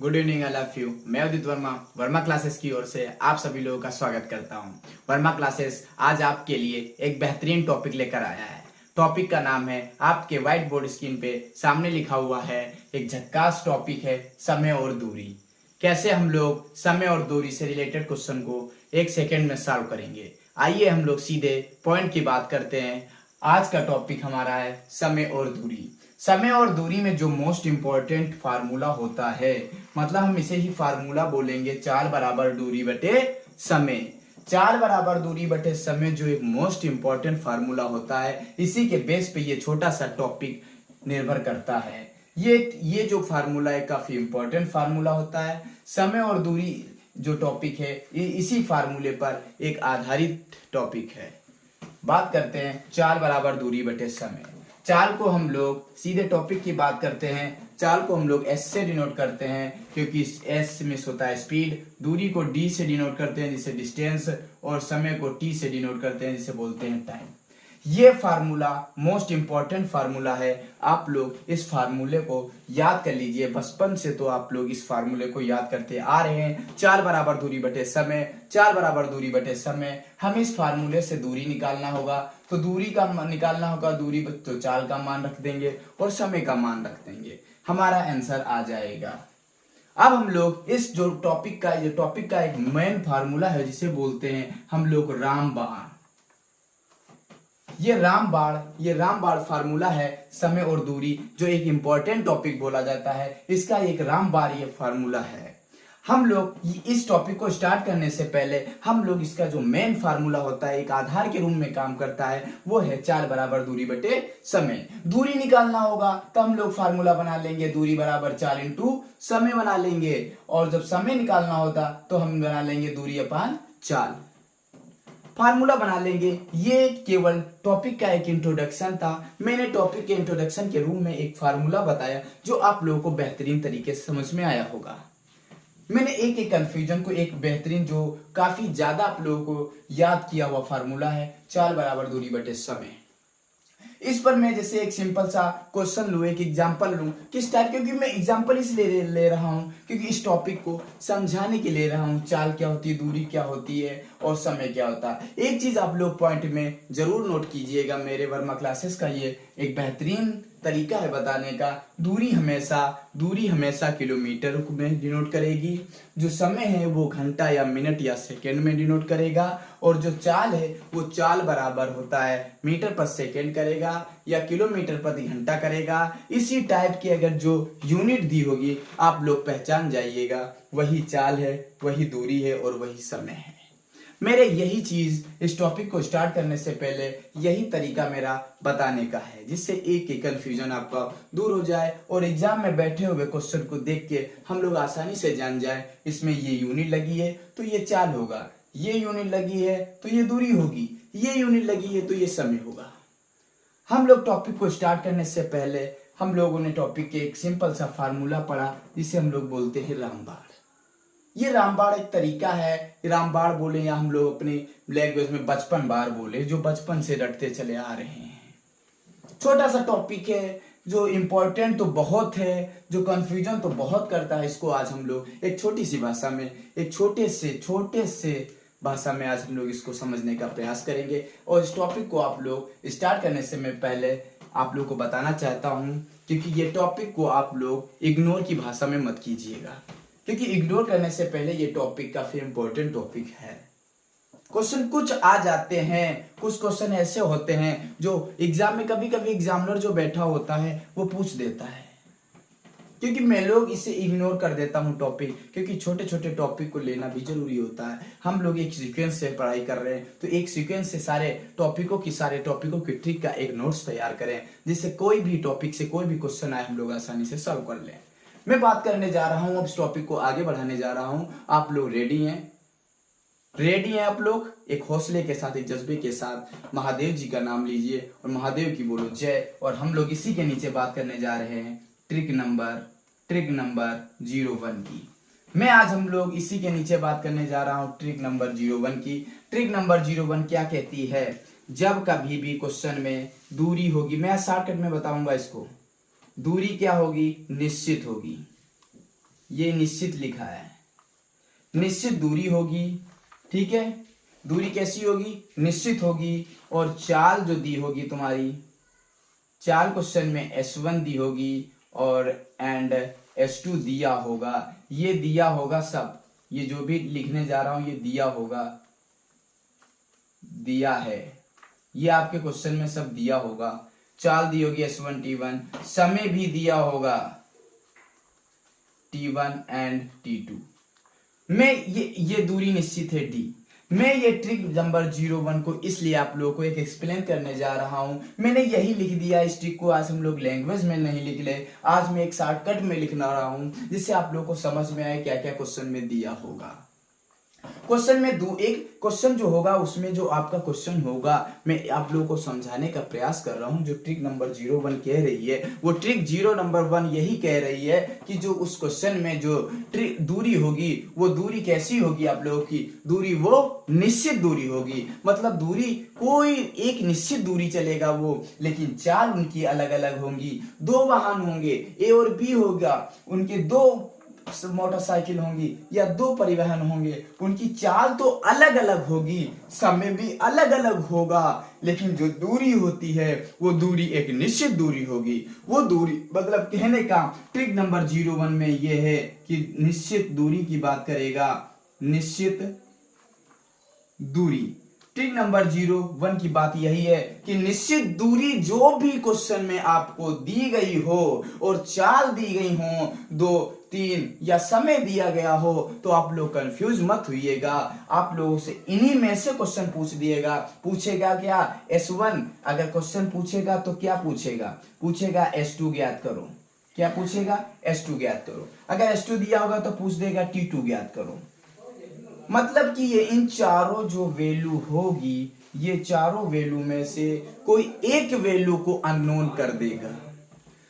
Good evening, I love you. मैं उदित Verma Verma classes की ओर से आप सभी लोगों का स्वागत करता हूं। वर्मा क्लासेस आज आपके लिए एक बेहतरीन टॉपिक लेकर आया है। टॉपिक का नाम है, आपके व्हाइट बोर्ड स्क्रीन पे सामने लिखा हुआ है, एक झक्कास टॉपिक है, समय और दूरी। कैसे हम लोग समय और दूरी से रिलेटेड क्वेश्चन को एक सेकेंड में सॉल्व करेंगे। आइए हम लोग सीधे पॉइंट की बात करते हैं। आज का टॉपिक हमारा है समय और दूरी। समय और दूरी में जो मोस्ट इंपॉर्टेंट फार्मूला होता है, मतलब हम इसे ही फार्मूला बोलेंगे, चाल बराबर दूरी बटे समय। चाल बराबर दूरी बटे समय जो एक मोस्ट इंपॉर्टेंट फार्मूला होता है, इसी के बेस पे ये छोटा सा टॉपिक निर्भर करता है। ये जो फार्मूला है काफी इंपॉर्टेंट फार्मूला होता है। समय और दूरी जो टॉपिक है इसी फार्मूले पर एक आधारित टॉपिक है। बात करते हैं चाल बराबर दूरी बटे समय। चाल को हम लोग सीधे टॉपिक की बात करते हैं। चाल को हम लोग एस से डिनोट करते हैं, क्योंकि एस में होता है स्पीड। दूरी को डी से डिनोट करते हैं जिसे डिस्टेंस, और समय को टी से डिनोट करते हैं जिसे बोलते हैं टाइम। ये फार्मूला मोस्ट इंपॉर्टेंट फार्मूला है। आप लोग इस फार्मूले को याद कर लीजिए। बचपन से तो आप लोग इस फार्मूले को याद करते आ रहे हैं। चाल बराबर दूरी बटे समय, चाल बराबर दूरी बटे समय। हम इस फार्मूले से दूरी निकालना होगा, तो दूरी का निकालना होगा, दूरी तो चाल का मान रख देंगे और समय का मान रख देंगे, हमारा आंसर आ जाएगा। अब हम लोग इस जो टॉपिक का एक मेन फार्मूला है जिसे बोलते हैं हम लोग रामबाण। ये रामबाण फार्मूला है समय और दूरी, जो एक इंपॉर्टेंट टॉपिक बोला जाता है। इसका एक रामबाण ये फार्मूला है। हम लोग इस टॉपिक को स्टार्ट करने से पहले हम लोग इसका जो मेन फार्मूला होता है, एक आधार के रूप में काम करता है, वो है चाल बराबर दूरी बटे समय। दूरी निकालना होगा तो हम लोग फार्मूला बना लेंगे, दूरी बराबर चाल इंटू समय बना लेंगे, और जब समय निकालना होता तो हम बना लेंगे दूरी अपान चाल, फार्मूला बना लेंगे। ये केवल टॉपिक का एक इंट्रोडक्शन था। मैंने टॉपिक के इंट्रोडक्शन के रूप में एक फार्मूला बताया जो आप लोगों को बेहतरीन तरीके से समझ में आया होगा। मैंने एक कंफ्यूजन को एक बेहतरीन, जो काफी ज्यादा आप लोगों को याद किया हुआ फार्मूला है, चाल बराबर दूरी बटे समय। इस पर मैं जैसे एक सिंपल सा क्वेश्चन लूं, एक एग्जांपल लूं, किस टाइप, क्योंकि मैं एग्जांपल इसलिए ले रहा हूं क्योंकि इस टॉपिक को समझाने के ले रहा हूं। चाल क्या होती है, दूरी क्या होती है और समय क्या होता है। एक चीज आप लोग पॉइंट में जरूर नोट कीजिएगा, मेरे वर्मा क्लासेस का ये एक बेहतरीन तरीका है बताने का। दूरी हमेशा किलोमीटर में डिनोट करेगी, जो समय है वो घंटा या मिनट या सेकंड में डिनोट करेगा, और जो चाल है वो चाल बराबर होता है मीटर पर सेकंड करेगा या किलोमीटर प्रति घंटा करेगा। इसी टाइप की अगर जो यूनिट दी होगी आप लोग पहचान जाइएगा, वही चाल है, वही दूरी है और वही समय है। मेरे यही चीज इस टॉपिक को स्टार्ट करने से पहले यही तरीका मेरा बताने का है, जिससे एक कंफ्यूजन आपका दूर हो जाए और एग्जाम में बैठे हुए क्वेश्चन को देख के हम लोग आसानी से जान जाए, इसमें ये यूनिट लगी है तो ये चाल होगा, ये यूनिट लगी है तो ये दूरी होगी, ये यूनिट लगी है तो ये समय होगा। हम लोग टॉपिक को स्टार्ट करने से पहले हम लोगों ने टॉपिक के एक सिंपल सा फार्मूला पढ़ा, जिसे हम लोग बोलते हैं रामबाण। ये रामबाण एक तरीका है। रामबाण बोले या हम लोग अपने लैंग्वेज में बचपन बार बोले, जो बचपन से रटते चले आ रहे हैं। छोटा सा टॉपिक है, जो इम्पोर्टेंट तो बहुत है, जो कंफ्यूजन तो बहुत करता है। इसको आज हम लोग एक छोटी सी भाषा में, एक छोटे से भाषा में आज हम लोग इसको समझने का प्रयास करेंगे। और इस टॉपिक को आप लोग स्टार्ट करने से मैं पहले आप लोग को बताना चाहता हूं, क्योंकि ये टॉपिक को आप लोग इग्नोर की भाषा में मत कीजिएगा, क्योंकि इग्नोर करने से पहले ये टॉपिक काफी इंपॉर्टेंट टॉपिक है। क्वेश्चन कुछ आ जाते हैं, कुछ क्वेश्चन ऐसे होते हैं जो एग्जाम में कभी कभी एग्जामिनर जो बैठा होता है वो पूछ देता है, क्योंकि मैं लोग इसे इग्नोर कर देता हूं टॉपिक, क्योंकि छोटे छोटे टॉपिक को लेना भी जरूरी होता है। हम लोग एक सीक्वेंस से पढ़ाई कर रहे हैं, तो एक सीक्वेंस से सारे टॉपिकों की ट्रिक का एक नोट्स तैयार करें, जिससे कोई भी टॉपिक से कोई भी क्वेश्चन आए हम लोग आसानी से सॉल्व कर लें। मैं बात करने जा रहा हूं, अब इस टॉपिक को आगे बढ़ाने जा रहा हूं। आप लोग रेडी हैं? आप लोग एक हौसले के साथ, एक जज्बे के साथ महादेव जी का नाम लीजिए और महादेव की बोलो जय। और हम लोग इसी के नीचे बात करने जा रहे हैं ट्रिक नंबर 01 की। मैं आज हम लोग इसी के नीचे बात करने जा रहा हूं ट्रिक नंबर 01 की। ट्रिक नंबर 01 क्या कहती है? जब कभी भी क्वेश्चन में दूरी होगी, मैं शॉर्टकट में बताऊंगा इसको, दूरी क्या होगी? निश्चित होगी। ये निश्चित लिखा है, निश्चित दूरी होगी, ठीक है। दूरी कैसी होगी? निश्चित होगी। और चाल जो दी होगी तुम्हारी, चाल क्वेश्चन में S1 दी होगी और एंड S2 दिया होगा। ये दिया होगा सब, ये जो भी लिखने जा रहा हूं ये दिया होगा, दिया है, ये आपके क्वेश्चन में सब दिया होगा। चाल दी होगी S1 T1, समय भी दिया होगा T1 एंड T2 में। ये दूरी निश्चित है D। मैं ये ट्रिक नंबर 01 को इसलिए आप लोगों को एक एक्सप्लेन करने जा रहा हूं। मैंने यही लिख दिया इस ट्रिक को, आज हम लोग लैंग्वेज में नहीं लिख ले, आज मैं एक शॉर्टकट में लिखना रहा हूं जिससे आप लोगों को समझ में आए क्या क्या क्वेश्चन में दिया होगा। क्वेश्चन में एक क्वेश्चन जो होगा उसमें जो आपका क्वेश्चन होगा मैं आप लोगों को समझाने का प्रयास कर रहा हूं। जो ट्रिक नंबर 01 कह रही है वो ट्रिक 0 नंबर 1 यही कह रही है कि जो उस क्वेश्चन में जो दूरी होगी वो दूरी कैसी होगी, आप लोगों की दूरी वो निश्चित दूरी होगी। मतलब दूरी कोई एक निश्चित दूरी चलेगा वो, लेकिन चाल उनकी अलग अलग होंगी। दो वाहन होंगे, ए और बी होगा, उनके दो मोटरसाइकिल होंगी या दो परिवहन होंगे, उनकी चाल तो अलग अलग होगी, समय भी अलग अलग होगा, लेकिन जो दूरी होती है वो दूरी एक निश्चित दूरी होगी। वो दूरी मतलब कहने का ट्रिक नंबर 01 में ये है कि निश्चित दूरी की बात करेगा, निश्चित दूरी। ट्रिक नंबर 01 की बात यही है कि निश्चित दूरी जो भी क्वेश्चन में आपको दी गई हो और चाल दी गई हो, 2, 3 या समय दिया गया हो, तो आप लोग कंफ्यूज मत होइएगा। आप लोगों से इन्हीं में से क्वेश्चन पूछ दिएगा। पूछेगा क्या? S1 अगर क्वेश्चन पूछेगा तो क्या पूछेगा? पूछेगा S2 ज्ञात करो। क्या पूछेगा? S2 ज्ञात करो। अगर S2 दिया होगा तो पूछ देगा T2 ज्ञात करो। मतलब कि ये इन चारों जो वैल्यू होगी, ये चारों वैल्यू में से कोई एक वैल्यू को अननोन कर देगा।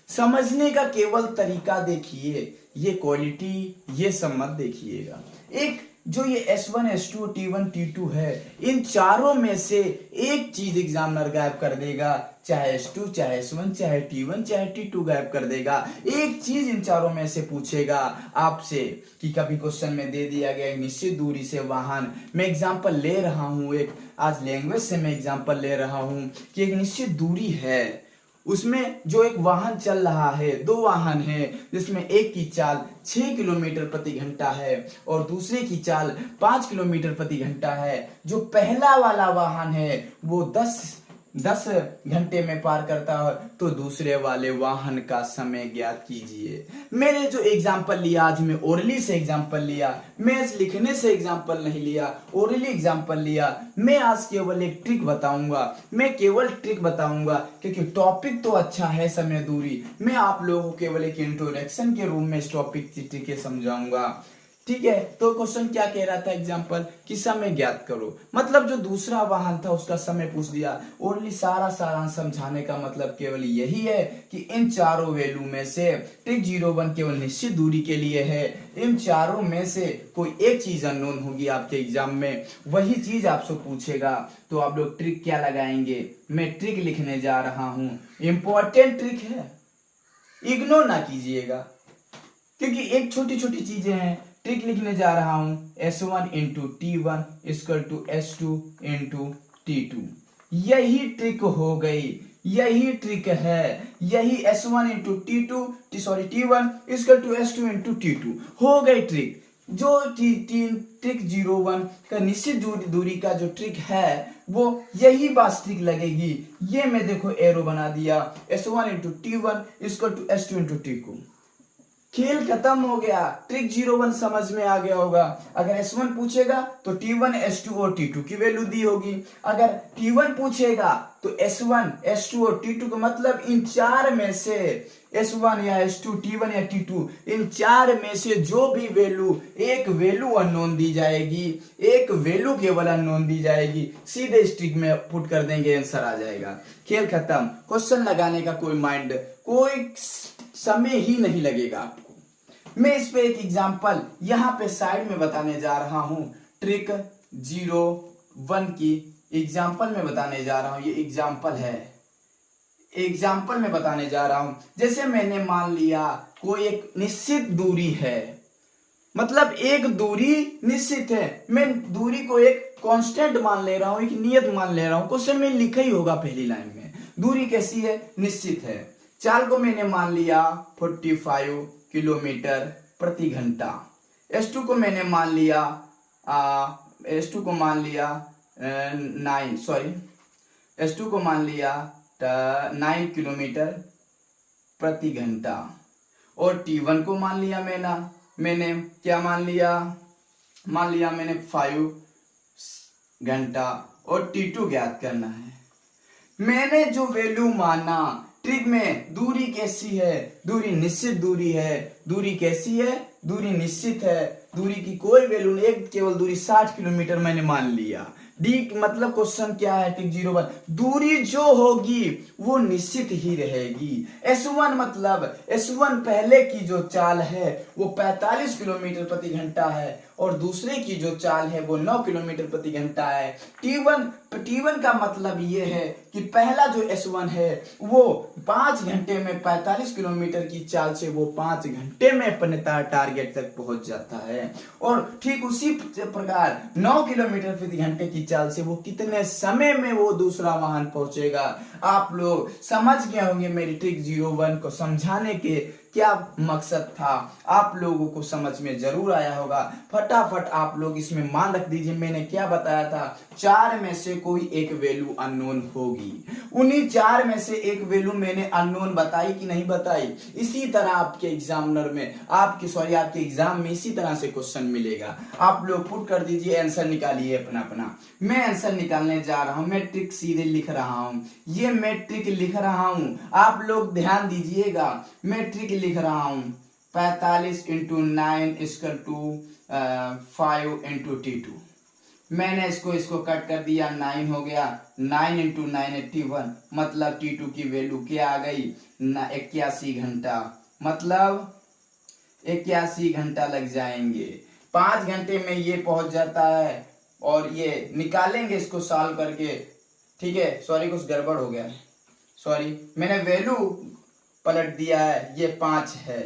समझने का केवल तरीका देखिए, ये क्वालिटी ये सब मत देखिएगा। एक जो ये S1 S2 T1 T2 है, इन चारों में से एक चीज एग्जामिनर गायब कर देगा, चाहे S2 चाहे S1 चाहे T1 चाहे T2 गायब कर देगा। एक चीज इन चारों में से पूछेगा आपसे कि कभी क्वेश्चन में दे दिया गया एक निश्चित दूरी से वाहन, मैं एग्जांपल ले रहा हूं, एक आज लैंग्वेज से मैं एग्जांपल ले रहा हूं कि एक निश्चित दूरी है, उसमें जो एक वाहन चल रहा है, दो वाहन है, जिसमें एक की चाल 6 किलोमीटर प्रति घंटा है और दूसरे की चाल 5 किलोमीटर प्रति घंटा है। जो पहला वाला वाहन है वो 10 घंटे में पार करता है, तो दूसरे वाले वाहन का समय ज्ञात कीजिए। मैंने जो एग्जांपल लिया आज, मैं ओरली से एग्जांपल लिया, मैं आज लिखने से एग्जांपल नहीं लिया, ओरली एग्जांपल लिया। मैं आज केवल एक ट्रिक बताऊंगा, मैं केवल ट्रिक बताऊंगा क्योंकि टॉपिक तो अच्छा है समय दूरी। मैं आप लोगों को केवल एक इंट्रोडक्शन के रूप में इस टॉपिक की ट्रिक समझाऊंगा, ठीक है। तो क्वेश्चन क्या कह रहा था एग्जांपल कि समय ज्ञात करो, मतलब जो दूसरा वाहन था उसका समय पूछ दिया। ओनली सारा समझाने का मतलब केवल यही है कि इन चारों वैल्यू में से ट्रिक 01 केवल निश्चित दूरी के लिए है। इन चारों में से कोई एक चीज अननोन होगी आपके एग्जाम में, वही चीज आपसे पूछेगा, तो आप लोग ट्रिक क्या लगाएंगे? मैं ट्रिक लिखने जा रहा हूं, इंपॉर्टेंट ट्रिक है, इग्नोर ना कीजिएगा क्योंकि एक छोटी छोटी चीजें हैं। ट्रिक लिखने जा रहा हूं, S1 into T1 equal to S2 into T2। यही ट्रिक हो गई, यही ट्रिक है, यही S1 into T1 equal to S2 into T2 हो गई ट्रिक। जो ट्रिक 01 का निश्चित दूरी का जो ट्रिक है वो यही बात ट्रिक लगेगी। ये मैं देखो एरो बना दिया, S1 into T1 equal to S2 into T2। खेल खत्म हो गया। ट्रिक 01 समझ में आ गया होगा। अगर S1 पूछेगा तो T1 S2 और T2 की वैल्यू दी होगी। अगर T1 पूछेगा तो S1 S2 और T2 का मतलब इन चार में से S1 या S2 T1 या T2 इन चार में से जो भी वैल्यू, एक वैल्यू अननोन दी जाएगी, एक वैल्यू केवल अननोन दी जाएगी, सीधे इस ट्रिक में पुट कर देंगे, आंसर आ जाएगा। खेल खत्म। क्वेश्चन लगाने का कोई माइंड, कोई समय ही नहीं लगेगा आपको। मैं इस पे एक एग्जांपल यहाँ पे साइड में बताने जा रहा हूँ। ट्रिक 01 की एग्जांपल में बताने जा रहा हूँ। ये एग्जांपल है, एग्जांपल में बताने जा रहा हूँ। जैसे मैंने मान लिया कोई एक निश्चित दूरी है, मतलब एक दूरी निश्चित है, मैं दूरी को एक कांस्टेंट मान ले रहा हूं, एक नियत मान ले रहा हूं। क्वेश्चन में लिखा ही होगा पहली लाइन में, दूरी कैसी है, निश्चित है। चाल को मैंने मान लिया 45 किलोमीटर प्रति घंटा। S2 को मैंने मान लिया S2 को मान लिया 9 किलोमीटर प्रति घंटा। और T1 को मान लिया मैंने क्या मान लिया मैंने 5 घंटा। और T2 ज्ञात करना है। मैंने जो वैल्यू माना, ट्रिक में दूरी कैसी है, दूरी निश्चित दूरी है। दूरी कैसी है, दूरी निश्चित है, दूरी की कोई वैल्यू नहीं, एक केवल दूरी 60 किलोमीटर मैंने मान लिया। डी मतलब क्वेश्चन क्या है, टिक 01, दूरी जो होगी वो निश्चित ही रहेगी। S1 मतलब S1 पहले की जो चाल है वो 45 किलोमीटर प्रति घंटा है और दूसरे की जो चाल है वो 9 किलोमीटर प्रति घंटा है। T1 का मतलब ये है कि पहला जो S1 है वो 5 घंटे में 45 किलोमीटर की चाल से वो 5 घंटे में अपने टारगेट तक पहुंच जाता है। और ठीक उसी प्रकार 9 किलोमीटर प्रति घंटे की चाल से वो कितने समय में वो दूसरा वाहन पहुंचेगा। आप लोग समझ गए होंगे मेरी ट्रिक 01 को समझाने के क्या मकसद था, आप लोगों को समझ में जरूर आया होगा। फटाफट आप लोग इसमें मान रख दीजिए, मैंने क्या बताया था, 4 में से कोई एक वैल्यू अननोन होगी। उन्हीं 4 में से एक वैल्यू मैंने अननोन बताई कि नहीं बताई। इसी तरह आपके एग्जामिनर में आपके एग्जाम में इसी तरह से क्वेश्चन मिलेगा। आप लोग पुट कर दीजिए, आंसर निकालिए अपना। मैं आंसर निकालने जा रहा हूं, मैं ट्रिक सीधे लिख रहा हूं, ये मैं ट्रिक लिख रहा हूं, आप लोग ध्यान दीजिएगा। मैं ट्रिक लिख रहा हूं 45 × 9 = 5 × T2। मैंने इसको कट कर दिया, 9 हो गया, 9 × 9 81, मतलब T2 की वैल्यू क्या आ गई, 81 घंटा। मतलब 81 घंटा लग जाएंगे। 5 घंटे में ये पहुंच जाता है और ये निकालेंगे इसको सॉल्व करके। ठीक है, सॉरी कुछ गड़बड़ हो गया है, सॉरी मैंने वैल्यू पलट दिया है। ये 5 है,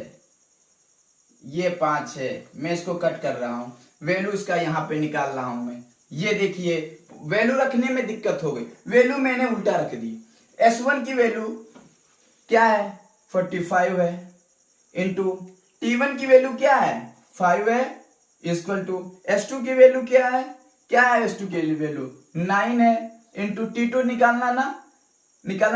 ये 5 है, मैं इसको कट कर रहा हूं, वैल्यू इसका यहाँ पे निकाल रहा हूं मैं। ये देखिए वैल्यू रखने में दिक्कत हो गई, वैल्यू मैंने उल्टा रख दी। S1 की वैल्यू क्या है, 45 है, इंटू T1 की वैल्यू क्या है, 5 है, इक्वल टू S2 की वैल्यू क्या है S2 की वैल्यू 9 है, इंटू T2 निकालना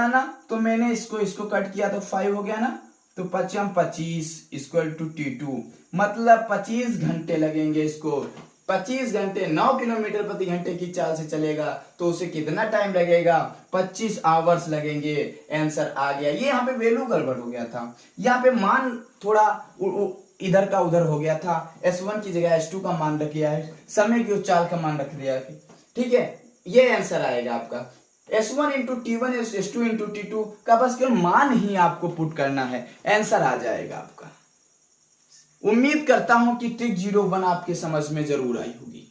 ना, तो मैंने इसको कट किया तो 5 हो गया ना, तो 25 इक्वल टू T2, मतलब 25 घंटे लगेंगे इसको। 25 घंटे 9 किलोमीटर प्रति घंटे की चाल से चलेगा तो उसे कितना टाइम लगेगा, 25 आवर्स लगेंगे। आंसर आ गया। ये यहाँ पे वैल्यू गड़बड़ हो गया था, यहाँ पे मान थोड़ा इधर का उधर हो गया था। S1 की जगह S2 का मान रख दिया है, समय की उस चाल का मान रख दिया है। ठीक है, ये आंसर आएगा आपका। S1 × T1 S2 × T2 का बस केवल मान ही आपको पुट करना है, आंसर आ जाएगा आपका। उम्मीद करता हूं कि ट्रिक 01 आपके समझ में जरूर आई होगी।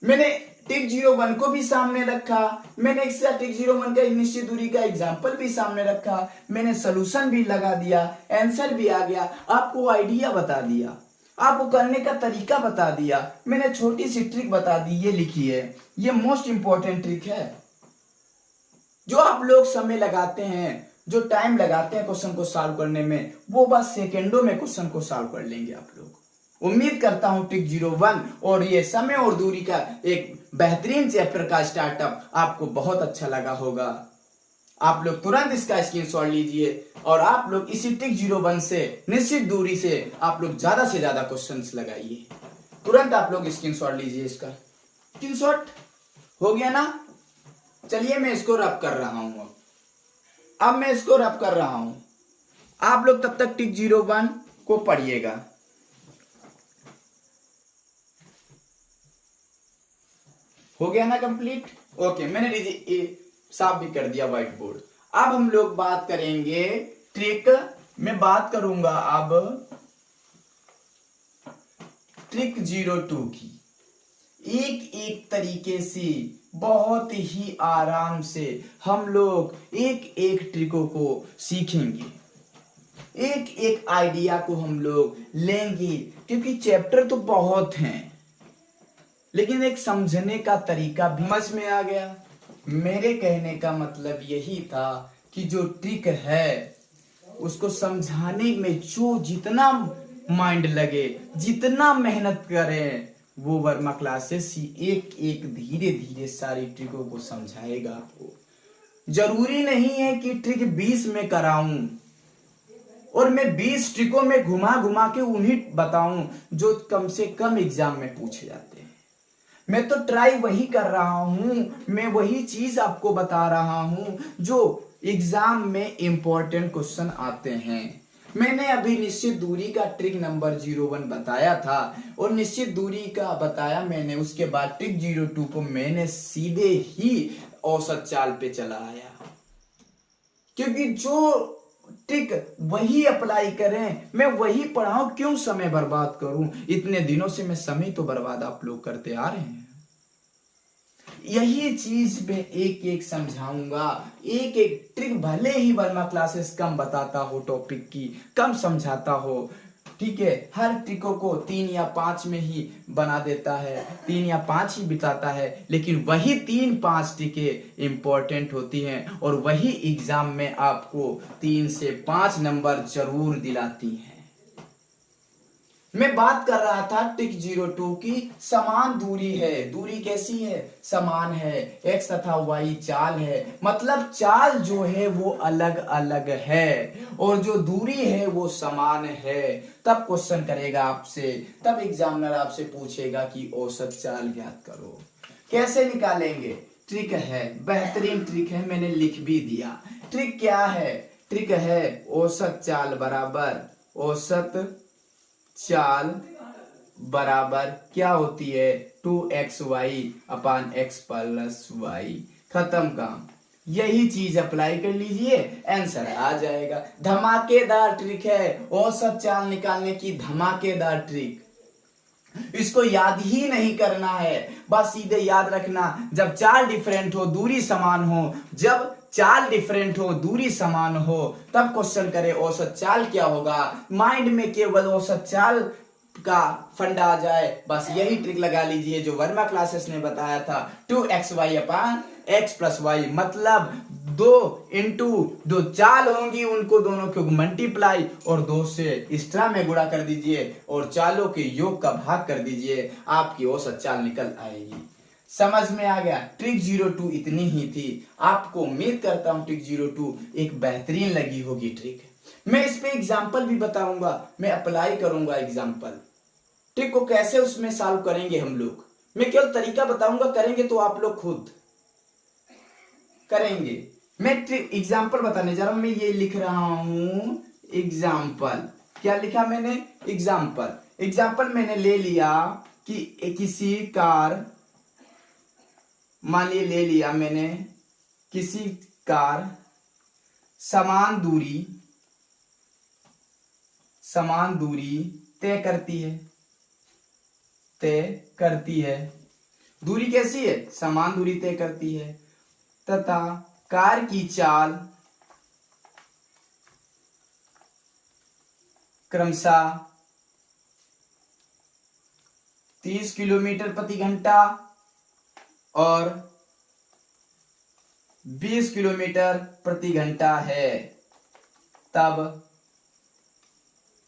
मैंने ट्रिक 01 को भी सामने रखा, मैंने ट्रिक 01 का निश्चित दूरी का एग्जाम्पल भी सामने रखा, मैंने सोल्यूशन भी लगा दिया, आंसर भी आ गया, आपको आइडिया बता दिया, आपको करने का तरीका बता दिया, मैंने छोटी सी ट्रिक बता दी। ये लिखिए, ये मोस्ट इंपॉर्टेंट ट्रिक है। जो आप लोग समय लगाते हैं, जो टाइम लगाते हैं क्वेश्चन को सॉल्व करने में, वो बस सेकंडों में क्वेश्चन को सॉल्व कर लेंगे आप लोग। उम्मीद करता हूं ट्रिक 01 और ये समय और दूरी का एक बेहतरीन चैप्टर का स्टार्टअप आपको बहुत अच्छा लगा होगा। आप लोग तुरंत इसका स्क्रीनशॉट लीजिए और आप लोग इसी ट्रिक 01 से निश्चित दूरी से आप लोग ज्यादा से ज्यादा क्वेश्चंस लगाइए। तुरंत आप लोग स्क्रीनशॉट लीजिए, इसका स्क्रीनशॉट हो गया ना। चलिए मैं इसको रब कर रहा हूं, अब मैं इसको रब कर रहा हूं, आप लोग तब तक ट्रिक 01 को पढ़िएगा। हो गया ना कंप्लीट, ओके। मैंने साफ भी कर दिया व्हाइट बोर्ड। अब हम लोग बात करेंगे ट्रिक, मैं बात करूंगा अब ट्रिक 02 की। एक एक तरीके से बहुत ही आराम से हम लोग एक एक ट्रिकों को सीखेंगे। एक एक आइडिया को हम लोग लेंगे, क्योंकि चैप्टर तो बहुत हैं, लेकिन एक समझने का तरीका भी समझ में आ गया। मेरे कहने का मतलब यही था कि जो ट्रिक है उसको समझाने में जो जितना माइंड लगे, जितना मेहनत करें, वो वर्मा क्लासेस ही एक एक धीरे धीरे सारी ट्रिकों को समझाएगा आपको। जरूरी नहीं है कि ट्रिक 20 में कराऊं और मैं 20 ट्रिकों में घुमा घुमा के उन्हीं बताऊं जो कम से कम एग्जाम में पूछे जाते हैं। मैं तो ट्राई वही कर रहा हूं, मैं वही चीज आपको बता रहा हूं जो एग्जाम में इंपॉर्टेंट क्वेश्चन आते हैं। मैंने अभी निश्चित दूरी का ट्रिक नंबर 01 बताया था और निश्चित दूरी का बताया मैंने, उसके बाद ट्रिक 02 को मैंने सीधे ही औसत चाल पे चला आया, क्योंकि जो ट्रिक वही अप्लाई करें, मैं वही पढ़ाऊं, क्यों समय बर्बाद करूं। इतने दिनों से मैं समय तो बर्बाद आप लोग करते आ रहे हैं। यही चीज मैं एक एक समझाऊंगा, एक एक ट्रिक, भले ही वर्मा क्लासेस कम बताता हो, टॉपिक की कम समझाता हो, ठीक है, हर ट्रिकों को 3 या 5 में ही बना देता है, 3 या 5 ही बिताता है, लेकिन वही 3-5 ट्रिकें इंपॉर्टेंट होती हैं और वही एग्जाम में आपको 3 से 5 नंबर जरूर दिलाती हैं। मैं बात कर रहा था ट्रिक 02 की, समान दूरी है। दूरी कैसी है? समान है। x तथा y चाल है, मतलब चाल जो है वो अलग अलग है और जो दूरी है वो समान है। तब क्वेश्चन करेगा आपसे, तब एग्जामिनर आपसे पूछेगा कि औसत चाल ज्ञात करो। कैसे निकालेंगे? ट्रिक है, बेहतरीन ट्रिक है, मैंने लिख भी दिया। ट्रिक क्या है? ट्रिक है औसत चाल बराबर, औसत चाल बराबर क्या होती है? 2xy अपान x प्लस y। खत्म काम। यही चीज अप्लाई कर लीजिए, आंसर आ जाएगा। धमाकेदार ट्रिक है औसत चाल निकालने की, धमाकेदार ट्रिक। इसको याद ही नहीं करना है, बस सीधे याद रखना, जब चाल डिफरेंट हो, दूरी समान हो, जब चाल डिफरेंट हो, दूरी समान हो, तब क्वेश्चन करे औसत चाल क्या होगा। माइंड में केवल औसत चाल का फंडा आ जाए, बस यही ट्रिक लगा लीजिए जो वर्मा क्लासेस ने बताया था। 2xy अपान x प्लस वाई, मतलब 2 इंटू जो चाल होंगी उनको दोनों को मल्टीप्लाई और 2 से एक्स्ट्रा में गुणा कर दीजिए और चालों के योग का भाग कर दीजिए, आपकी औसत चाल निकल आएगी। समझ में आ गया? ट्रिक 02 इतनी ही थी। आपको उम्मीद करता हूं ट्रिक 02 एक बेहतरीन लगी होगी ट्रिक। मैं इस पे एग्जाम्पल भी बताऊंगा, मैं अप्लाई करूंगा एग्जाम्पल। ट्रिक को कैसे उसमें सॉल्व करेंगे हम लोग, मैं केवल तरीका बताऊंगा, करेंगे तो आप लोग खुद करेंगे। मैं ट्रिक एग्जाम्पल बताने जा रहा हूं, मैं ये लिख रहा हूं एग्जाम्पल। क्या लिखा मैंने? एग्जाम्पल। एग्जाम्पल मैंने ले लिया कि किसी कार, मान ले लिया मैंने किसी कार समान दूरी तय करती है। दूरी कैसी है? समान दूरी तय करती है तथा कार की चाल क्रमशः 30 किलोमीटर प्रति घंटा और 20 किलोमीटर प्रति घंटा है, तब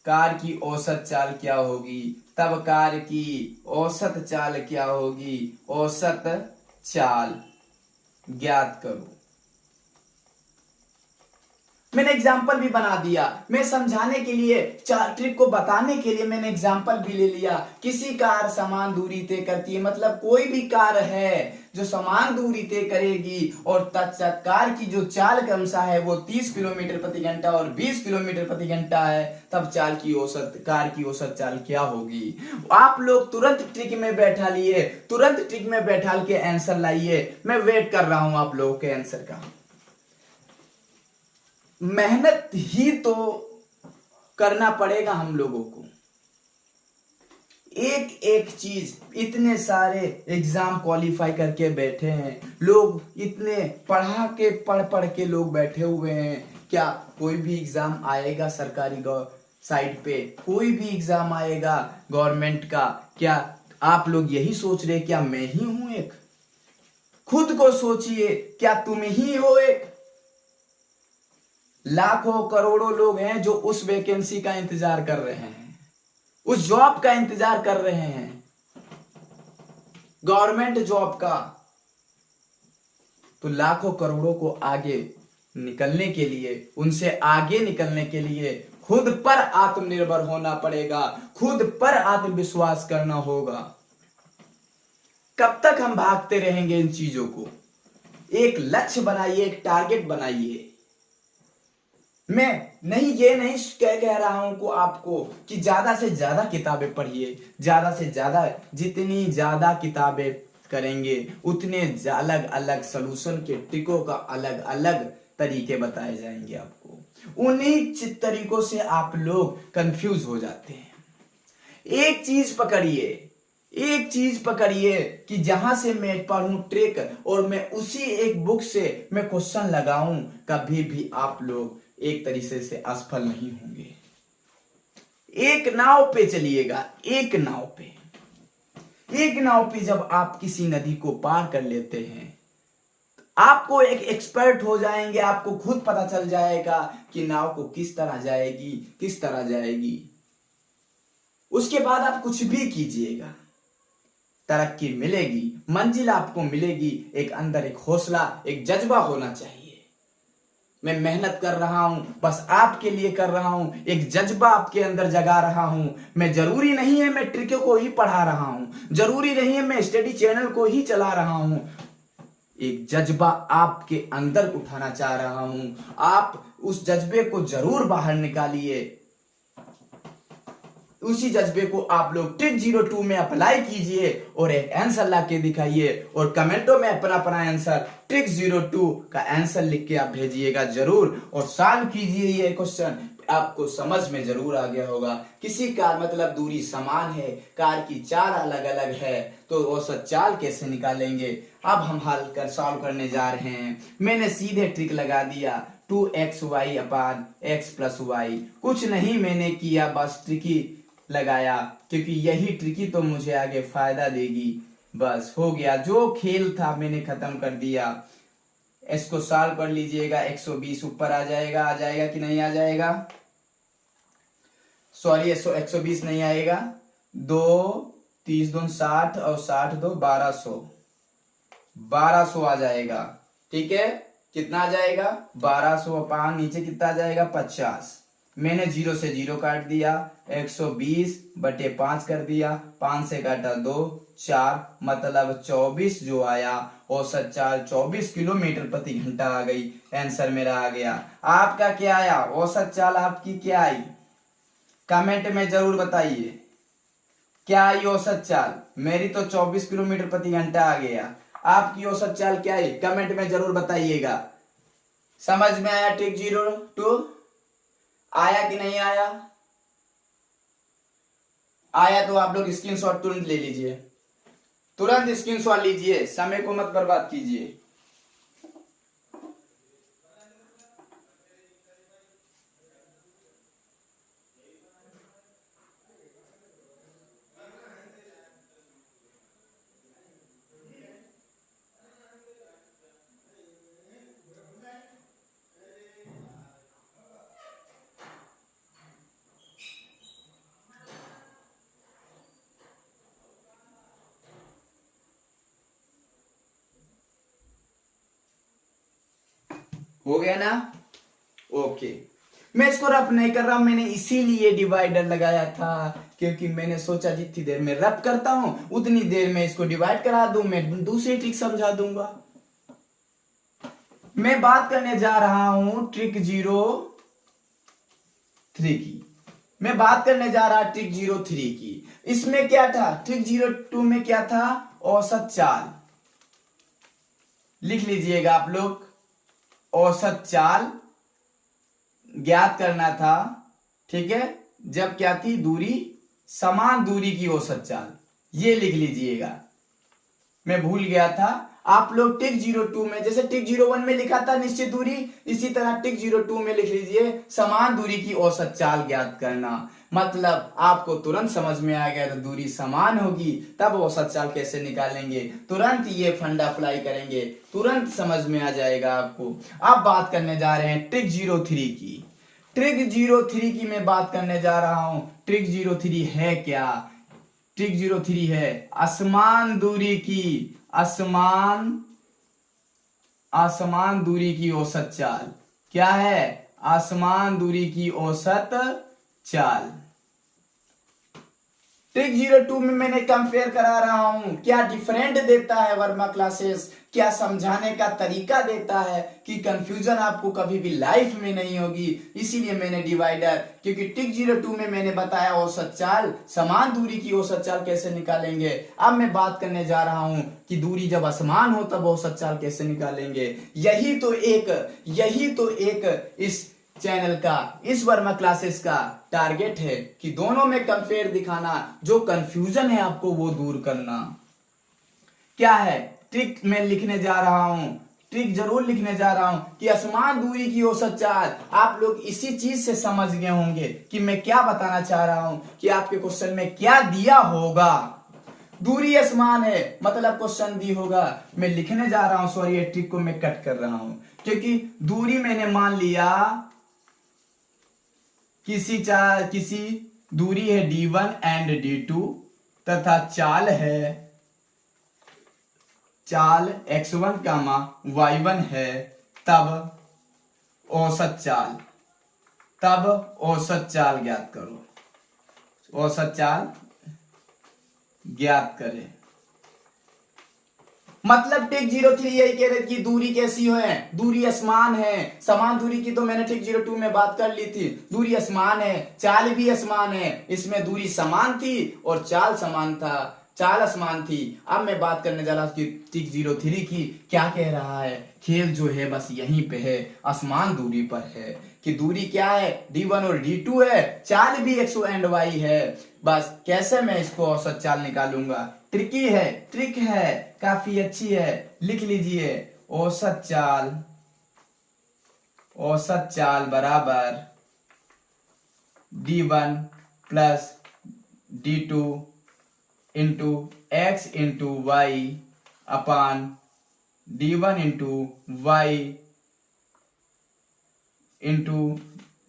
कार की औसत चाल क्या होगी? तब कार की औसत चाल क्या होगी? औसत चाल ज्ञात करो। मैंने एग्जाम्पल भी बना दिया, मैं समझाने के लिए, ट्रिक को बताने के लिए मैंने एग्जाम्पल भी ले लिया। किसी कार समान दूरी तय करती है, मतलब कोई भी कार है जो समान दूरी तय करेगी और तत्सत कार की जो चाल क्रमशः है वो 30 किलोमीटर प्रति घंटा और 20 किलोमीटर प्रति घंटा है, तब कार की औसत चाल क्या होगी? आप लोग तुरंत ट्रिक में बैठा लिए, तुरंत ट्रिक में बैठा के आंसर लाइए। मैं वेट कर रहा हूं आप लोगों के आंसर का। मेहनत ही तो करना पड़ेगा हम लोगों को, एक एक चीज। इतने सारे एग्जाम क्वालिफाई करके बैठे हैं लोग, इतने पढ़ के लोग बैठे हुए हैं क्या कोई भी एग्जाम आएगा सरकारी साइड पे, कोई भी एग्जाम आएगा गवर्नमेंट का, क्या आप लोग यही सोच रहे क्या मैं ही हूं एक? खुद को सोचिए, क्या तुम ही हो एक? लाखों करोड़ों लोग हैं जो उस वैकेंसी का इंतजार कर रहे हैं, उस जॉब का इंतजार कर रहे हैं, गवर्नमेंट जॉब का। तो लाखों करोड़ों को आगे निकलने के लिए, उनसे आगे निकलने के लिए खुद पर आत्मनिर्भर होना पड़ेगा, खुद पर आत्मविश्वास करना होगा। कब तक हम भागते रहेंगे इन चीजों को? एक लक्ष्य बनाइए, एक टारगेट बनाइए। मैं नहीं, ये नहीं कह रहा हूं को आपको कि ज्यादा से ज्यादा किताबें पढ़िए, ज्यादा से ज्यादा, जितनी ज्यादा किताबें करेंगे उतने अलग अलग सलूशन के ट्रिकों का अलग अलग तरीके बताए जाएंगे आपको। उन्हीं तरीकों से आप लोग कंफ्यूज हो जाते हैं। एक चीज पकड़िए, एक चीज पकड़िए कि जहां से मैं पढ़ूं ट्रिक और मैं उसी एक बुक से मैं क्वेश्चन लगाऊं, कभी भी आप लोग एक तरीके से असफल नहीं होंगे। एक नाव पे चलिएगा, एक नाव पे, एक नाव पे जब आप किसी नदी को पार कर लेते हैं, आपको एक एक्सपर्ट हो जाएंगे, आपको खुद पता चल जाएगा कि नाव को किस तरह जाएगी, किस तरह जाएगी। उसके बाद आप कुछ भी कीजिएगा, तरक्की मिलेगी, मंजिल आपको मिलेगी। एक अंदर एक हौसला, एक जज्बा होना चाहिए। मैं मेहनत कर रहा हूं, बस आपके लिए कर रहा हूं, एक जज्बा आपके अंदर जगा रहा हूं। मैं जरूरी नहीं है मैं ट्रिकों को ही पढ़ा रहा हूं, जरूरी नहीं है मैं स्टडी चैनल को ही चला रहा हूं। एक जज्बा आपके अंदर उठाना चाह रहा हूं, आप उस जज्बे को जरूर बाहर निकालिए। उसी जज्बे को आप लोग ट्रिक 02 में अप्लाई कीजिए और एक आंसर ला के दिखाइए और कमेंटों में अपना अपना आंसर ट्रिक 02 का आंसर लिख के आप भेजिएगा जरूर और सॉल्व कीजिए। ये क्वेश्चन आपको समझ में जरूर आ गया होगा। किसी कार मतलब दूरी समान है, कार की चाल अलग अलग है, तो औसत चाल कैसे निकालेंगे? अब हम हल कर सॉल्व करने जा रहे हैं। मैंने सीधे ट्रिक लगा दिया 2xy अपान x प्लस वाई। कुछ नहीं मैंने किया, बस ट्रिकी लगाया, क्योंकि यही ट्रिकी तो मुझे आगे फायदा देगी। बस हो गया, जो खेल था मैंने खत्म कर दिया। इसको सॉल्व कर लीजिएगा, 120 ऊपर आ जाएगा कि नहीं आ जाएगा? सॉरी 120 नहीं आएगा, 2 30 दून 60 और 60 दो 1200 आ जाएगा। ठीक है, कितना आ जाएगा? 1200 अपान नीचे कितना आ जाएगा? 50। मैंने 0 से 0 काट दिया, 120 बटे 5 कर दिया, 5 से काटा 2 4, मतलब 24 जो आया औसत चाल 24 किलोमीटर प्रति घंटा आ गई। आंसर मेरा आ गया। आपका क्या आया? औसत चाल आपकी क्या आई? कमेंट में जरूर बताइए क्या आई औसत चाल। मेरी तो 24 किलोमीटर प्रति घंटा आ गया। आपकी औसत चाल क्या आई? कमेंट में जरूर बताइएगा। समझ में आया ट्रिक 02? आया कि नहीं आया? आया तो आप लोग स्क्रीनशॉट तुरंत ले लीजिए, तुरंत स्क्रीनशॉट लीजिए, समय को मत बर्बाद कीजिए। हो गया ना? ओके, मैं इसको रफ नहीं कर रहा, मैंने इसीलिए डिवाइडर लगाया था, क्योंकि मैंने सोचा जितनी देर में रफ करता हूं उतनी देर में इसको डिवाइड करा दूं, मैं दूसरी ट्रिक समझा दूंगा। मैं बात करने जा रहा हूं ट्रिक 03 की। मैं बात करने जा रहा ट्रिक 03 की। इसमें क्या था? ट्रिक 02 में क्या था? औसत चाल। लिख लीजिएगा आप लोग, औसत चाल ज्ञात करना था। ठीक है, जब क्या थी? दूरी, समान दूरी की औसत चाल। ये लिख लीजिएगा, मैं भूल गया था। आप लोग टिक 02 में, जैसे टिक 01 में लिखा था निश्चित दूरी, इसी तरह टिक 02 में लिख लीजिए समान दूरी की औसत चाल ज्ञात करना। मतलब आपको तुरंत समझ में आ गया, तो दूरी समान होगी तब औसत चाल कैसे निकालेंगे, तुरंत ये फंडा अप्लाई करेंगे, तुरंत समझ में आ जाएगा आपको। अब बात करने जा रहे हैं ट्रिक 03 की। ट्रिक 03 की मैं बात करने जा रहा हूं। ट्रिक 03 है क्या? ट्रिक 03 है असमान दूरी की, असमान दूरी की औसत चाल। क्या है? असमान दूरी की औसत चाल। ट्रिक 02 में मैंने कंपेयर करा रहा हूं, क्या डिफरेंट देता है वर्मा क्लासेस, क्या समझाने का तरीका देता है कि कंफ्यूजन आपको कभी भी लाइफ में नहीं होगी। इसीलिए मैंने डिवाइडर, क्योंकि ट्रिक 02 में मैंने बताया औसत चाल, समान दूरी की औसत चाल कैसे निकालेंगे। अब मैं बात करने जा रहा हूं कि दूरी जब असमान हो तब औसत चाल कैसे निकालेंगे। यही तो एक इस चैनल का, इस वर्मा क्लासेस का टारगेट है कि दोनों में कंपेयर दिखाना, जो कंफ्यूजन है आपको वो दूर करना। क्या है ट्रिक मैं लिखने जा रहा हूं, ट्रिक जरूर लिखने जा रहा हूं कि असमान दूरी की औसत चाल। आप लोग इसी चीज से समझ गए होंगे कि मैं क्या बताना चाह रहा हूं, कि आपके क्वेश्चन में क्या दिया होगा। दूरी असमान है मतलब क्वेश्चन दी होगा। मैं लिखने जा रहा हूं, सॉरी ये ट्रिक को मैं कट कर रहा हूं, क्योंकि दूरी मैंने मान लिया किसी दूरी है D1 एंड D2 तथा चाल X1, Y1 है, तब औसत चाल ज्ञात करो, औसत चाल ज्ञात करें। मतलब टिक 03 यही कह रहे कि दूरी कैसी है, दूरी असमान है। समान दूरी की तो मैंने टिक 02 में बात कर ली थी, दूरी असमान है, चाल भी असमान है। इसमें दूरी समान थी और चाल असमान थी। अब मैं बात करने जा रहा हूं कि टिक 03 की क्या कह रहा है। खेल जो है बस यहीं पे है, असमान दूरी पर है, कि दूरी क्या है, D1 और D2 है, चाल भी X एंड Y है। बस कैसे मैं इसको औसत चाल निकालूंगा, ट्रिक है, काफी अच्छी है, लिख लीजिए। औसत चाल बराबर D1 plus D2 into X into Y अपान D1 into Y into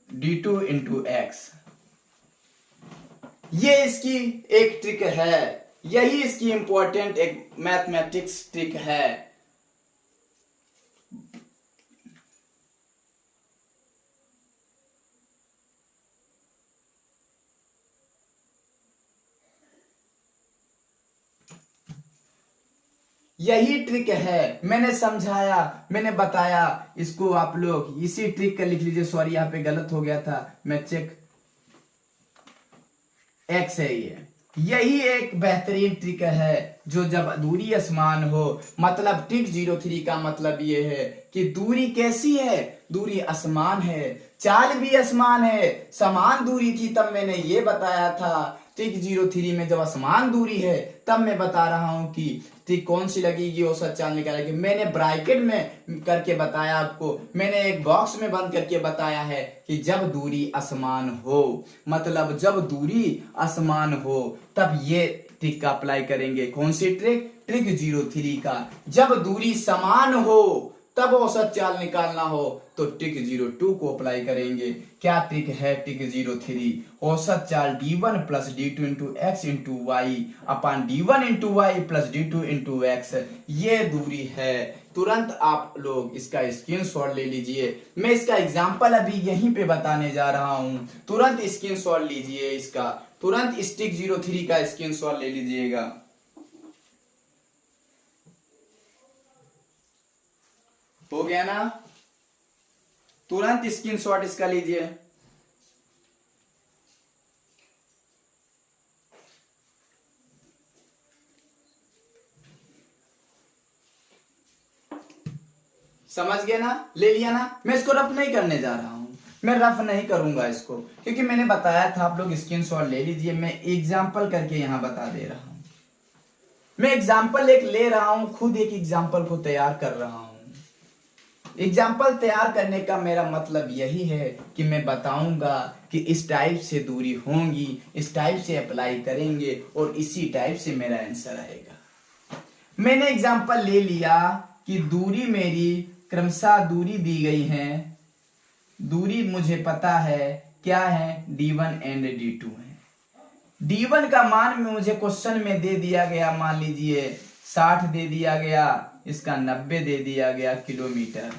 D2 into X। ये इसकी एक ट्रिक है, यही इसकी इंपॉर्टेंट एक मैथमेटिक्स ट्रिक है। यही ट्रिक है, मैंने समझाया, मैंने बताया, इसको आप लोग इसी ट्रिक का लिख लीजिए। सॉरी यहां पे गलत हो गया था, मैं चेक, X है ये। यही एक बेहतरीन ट्रिक है जो जब दूरी असमान हो, मतलब ट्रिक 03 का मतलब ये है कि दूरी कैसी है, दूरी असमान है, चाल भी असमान है। समान दूरी थी तब मैंने ये बताया था। ट्रिक 03 में जब असमान दूरी है तब मैं बता रहा हूं कि ट्रिक कौन सी लगेगी, औसत चाल निकालेगी। मैंने ब्रैकेट में करके बताया आपको, मैंने एक बॉक्स में बंद करके बताया है कि जब दूरी असमान हो, मतलब जब दूरी असमान हो तब ये ट्रिक का अप्लाई करेंगे। कौन सी ट्रिक? ट्रिक 03 का। जब दूरी समान हो तब औसत चाल निकालना हो तो ट्रिक 02 को अप्लाई करेंगे। क्या ट्रिक है ट्रिक 03? औसत चाल D1 plus D2 into x into y upon D1 into y plus D2 into x, ये दूरी है। तुरंत आप लोग इसका स्क्रीनशॉट ले लीजिए। मैं इसका एग्जांपल अभी यहीं पे बताने जा रहा हूं, तुरंत स्क्रीनशॉट लीजिए इसका, तुरंत इस ट्रिक 03 का स्क्रीनशॉट ले लीजिएगा। हो गया ना? तुरंत स्क्रीनशॉट इसका लीजिए। समझ गए ना? ले लिया ना? मैं इसको रफ नहीं करने जा रहा हूं, मैं रफ नहीं करूंगा इसको, क्योंकि मैंने बताया था। आप लोग स्क्रीनशॉट ले लीजिए, मैं एग्जांपल करके यहां बता दे रहा हूं। मैं एग्जाम्पल एक ले रहा हूं, खुद एक एग्जाम्पल को तैयार कर रहा हूं। एग्जाम्पल तैयार करने का मेरा मतलब यही है कि मैं बताऊंगा कि इस टाइप से दूरी होंगी, इस टाइप से अप्लाई करेंगे और इसी टाइप से मेरा आंसर आएगा। मैंने एग्जाम्पल ले लिया कि दूरी मेरी क्रमशः दूरी दी गई है, दूरी मुझे पता है क्या है, D1 एंड D2 है। D1 का मान मुझे क्वेश्चन में दे दिया गया, मान लीजिए 60 दे दिया गया, इसका 90 दे दिया गया किलोमीटर।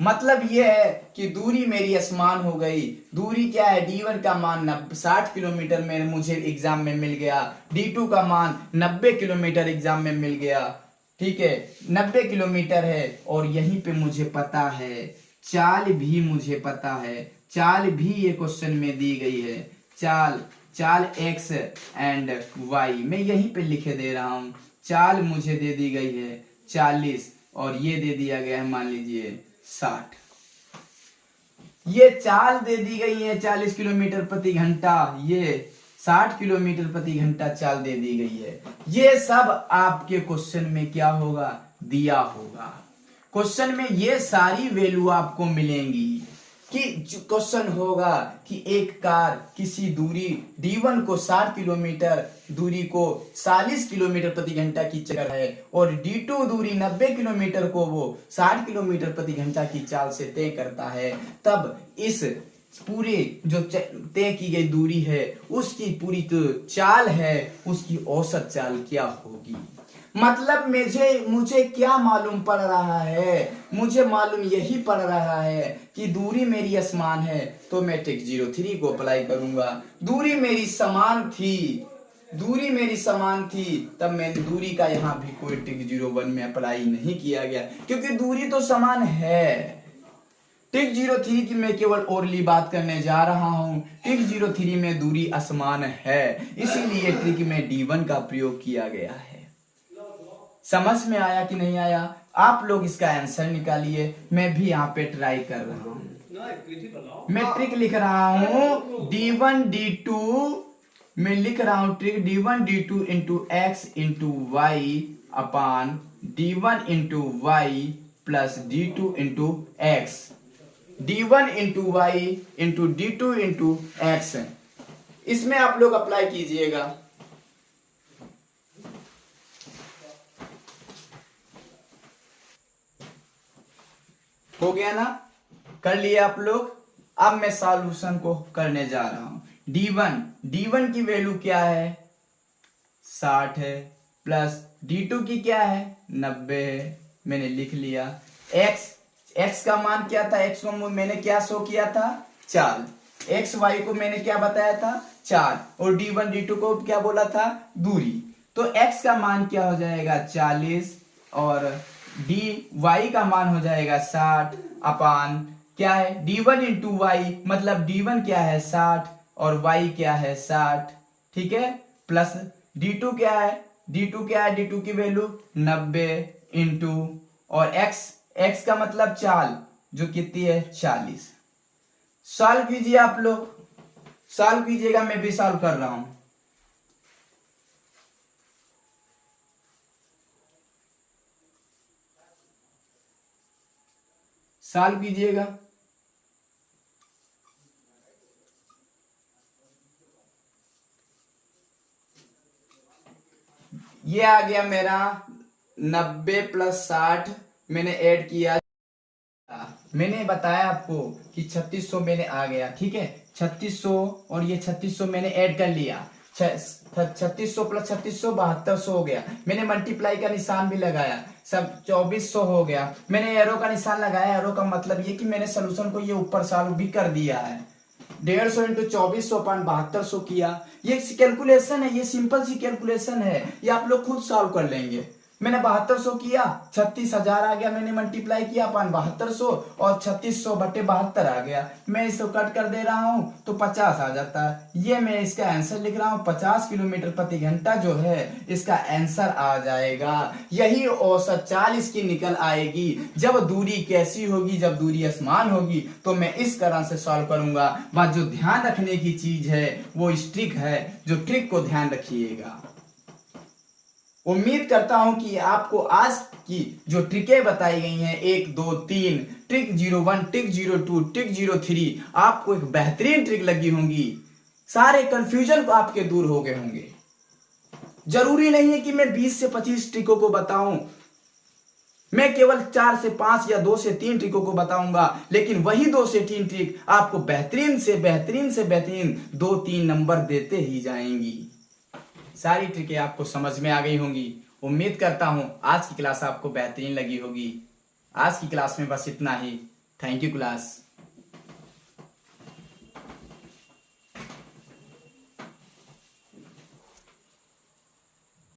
मतलब यह है कि दूरी मेरी असमान हो गई। दूरी क्या है, D1 का मान 60 किलोमीटर में मुझे एग्जाम में मिल गया, D2 का मान 90 किलोमीटर एग्जाम में मिल गया। ठीक है, 90 किलोमीटर है और यहीं पे मुझे पता है चाल भी मुझे पता है, चाल भी ये क्वेश्चन में दी गई है। चाल x एंड y मैं यहीं पे लिखे दे रहा हूं। चाल मुझे दे दी गई है 40 और ये दे दिया गया है मान लीजिए 60। ये चाल दे दी गई है 40 किलोमीटर प्रति घंटा, ये 60 किलोमीटर प्रति घंटा चाल दे दी गई है। ये सब आपके क्वेश्चन में क्या होगा, दिया होगा। क्वेश्चन में ये सारी वैल्यू आपको मिलेंगी कि क्वेश्चन होगा कि एक कार किसी दूरी D1 को 60 किलोमीटर दूरी को 40 किलोमीटर प्रति घंटा की चक्कर है और D2 दूरी 90 किलोमीटर को वो 60 किलोमीटर प्रति घंटा की चाल से तय करता है, तब इस पूरे जो तय की गई दूरी है उसकी पूरी जो चाल है उसकी औसत चाल क्या होगी। मतलब मुझे क्या मालूम पड़ रहा है, मुझे मालूम यही पड़ रहा है कि दूरी मेरी असमान है तो मैं टिक 03 को अप्लाई करूंगा। दूरी मेरी समान थी तब मैंने दूरी का यहां भी कोई टिक 01 में अप्लाई नहीं किया गया क्योंकि दूरी तो समान है। टिक 03 की मैं केवल ओरली बात करने जा रहा हूं। टिक 03 में दूरी असमान है, इसीलिए ट्रिक में D1 का प्रयोग किया गया है। समझ में आया कि नहीं आया? आप लोग इसका आंसर निकालिए, मैं भी यहाँ पे ट्राई कर रहा हूँ। मैं ट्रिक लिख रहा हूँ D1 D2, मैं लिख रहा हूँ trick D1 D2 into x into y upon D1 into y plus D2 into x. D1 into y into D2 into x, इसमें आप लोग अप्लाई कीजिएगा। हो गया ना, कर लिया आप लोग। अब मैं सॉल्यूशन को करने जा रहा हूं। D1 की वैल्यू क्या है, 60 है, प्लस D2 की क्या है, 90 है, मैंने लिख लिया। x का मान क्या था, x को मैंने क्या शो किया था, चाल। x y को मैंने क्या बताया था, चाल, और D1 D2 को क्या बोला था, दूरी। तो x का मान क्या हो जाएगा 40 और y का मान हो जाएगा 60 अपान क्या है D1 इंटू वाई, मतलब D1 क्या है 60 और y क्या है 60, ठीक है, प्लस D2 क्या है, D2 की वैल्यू 90 इंटू और x का मतलब चाल जो कितनी है 40। सॉल्व कीजिए, आप लोग सॉल्व कीजिएगा, मैं भी सॉल्व कर रहा हूं। सॉल्व कीजिएगा। ये आ गया मेरा 90 प्लस 60 मैंने ऐड किया। मैंने बताया आपको कि 3600 मैंने आ गया, ठीक है, 3600 और ये 3600 मैंने ऐड कर लिया। 3600 प्लस 3600 7200 हो गया। मैंने मल्टीप्लाई का निशान भी लगाया, सब 2400 हो गया। मैंने एरो का निशान लगाया, एरो का मतलब ये कि मैंने सोल्यूशन को ये ऊपर सॉल्व भी कर दिया है। 150 इंटू 2400 पान 7200 किया। ये कैलकुलेशन है, ये सिंपल सी कैलकुलेशन है, ये आप लोग खुद सॉल्व कर लेंगे। मैंने 7200 किया, 36,000 आ गया, मैंने मल्टीप्लाई किया अपन 7200 और 3600/72 आ गया। मैं इसको कट कर दे रहा हूं तो 50 आ जाता है। ये मैं इसका आंसर लिख रहा हूं, 50 किलोमीटर प्रति घंटा जो है इसका आंसर आ जाएगा। यही औसत चाल इसकी निकल आएगी। जब दूरी कैसी होगी, जब दूरी असमान होगी तो मैं इस तरह से सॉल्व करूंगा। वह जो ध्यान रखने की चीज है वो इस ट्रिक है, जो ट्रिक को ध्यान रखिएगा। उम्मीद करता हूं कि आपको आज की जो ट्रिकें बताई गई हैं 1 2 3 ट्रिक 01, ट्रिक 02, ट्रिक 03 आपको एक बेहतरीन ट्रिक लगी होंगी। सारे कंफ्यूजन को आपके दूर हो गए होंगे। जरूरी नहीं है कि मैं 20 से 25 ट्रिकों को बताऊं, मैं केवल 4 से 5 या 2 से 3 ट्रिकों को बताऊंगा, लेकिन वही 2 से 3 ट्रिक आपको बेहतरीन से बेहतरीन 2-3 नंबर देते ही जाएंगी। सारी ट्रिकें आपको समझ में आ गई होंगी। उम्मीद करता हूं आज की क्लास आपको बेहतरीन लगी होगी। आज की क्लास में बस इतना ही। Thank you class.